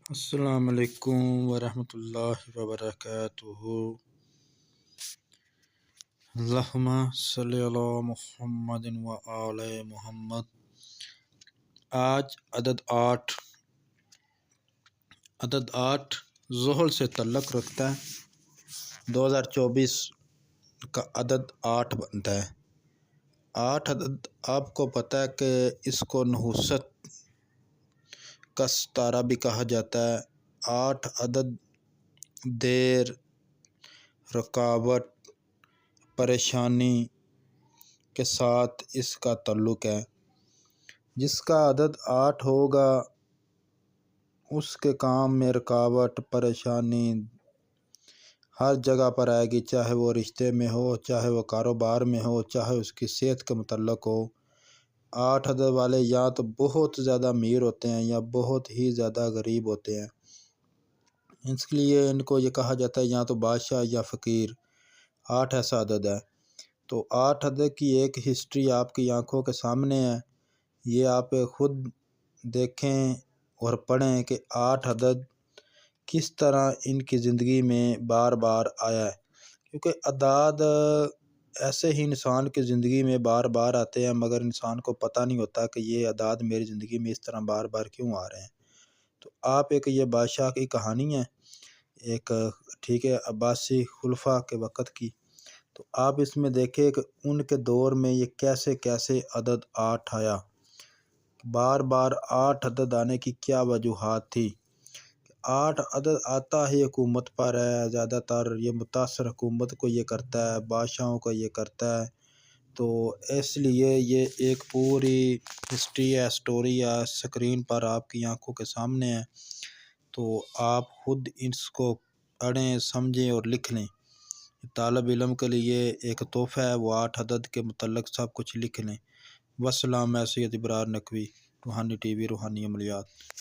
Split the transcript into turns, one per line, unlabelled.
السلام علیکم ورحمۃ اللہ وبرکاتہ۔ اللہم صلی علی محمد و آل محمد۔ آج عدد 8 ذوحل سے تعلق رکھتا ہے۔ 2024 کا عدد 8 بنتا ہے۔ 8 عدد آپ کو پتہ ہے کہ اس کو نحوست کا ستارہ بھی کہا جاتا ہے۔ 8 عدد دیر، رکاوٹ، پریشانی کے ساتھ اس کا تعلق ہے۔ جس کا عدد 8 ہوگا اس کے کام میں رکاوٹ، پریشانی ہر جگہ پر آئے گی، چاہے وہ رشتے میں ہو، چاہے وہ کاروبار میں ہو، چاہے اس کی صحت کے متعلق ہو۔ 8 عدد والے یا تو بہت زیادہ امیر ہوتے ہیں یا بہت ہی زیادہ غریب ہوتے ہیں۔ اس کے لیے ان کو یہ کہا جاتا ہے یا تو بادشاہ یا فقیر۔ 8 ایسا عدد ہے۔ تو 8 عدد کی ایک ہسٹری آپ کی آنکھوں کے سامنے ہے۔ یہ آپ خود دیکھیں اور پڑھیں کہ 8 عدد کس طرح ان کی زندگی میں بار بار آیا ہے، کیونکہ اعداد ایسے ہی انسان کی زندگی میں بار بار آتے ہیں، مگر انسان کو پتہ نہیں ہوتا کہ یہ اعداد میری زندگی میں اس طرح بار بار کیوں آ رہے ہیں۔ تو آپ ایک یہ بادشاہ کی کہانی ہے، ایک ٹھیک ہے عباسی خلفاء کے وقت کی۔ تو آپ اس میں دیکھیں کہ ان کے دور میں یہ کیسے کیسے عدد 8 آیا، بار بار 8 عدد آنے کی کیا وجوہات تھی۔ 8 عدد آتا ہی حکومت پر ہے، زیادہ تر یہ متاثر حکومت کو یہ کرتا ہے، بادشاہوں کو یہ کرتا ہے۔ تو اس لیے یہ ایک پوری ہسٹری ہے، سٹوری ہے، سکرین پر آپ کی آنکھوں کے سامنے ہے۔ تو آپ خود اس کو پڑھیں، سمجھیں اور لکھ لیں۔ طالب علم کے لیے ایک تحفہ ہے، وہ 8 عدد کے متعلق سب کچھ لکھ لیں۔ والسلام، میں سید ابرار نقوی، روحانی ٹی وی، روحانی عملیات۔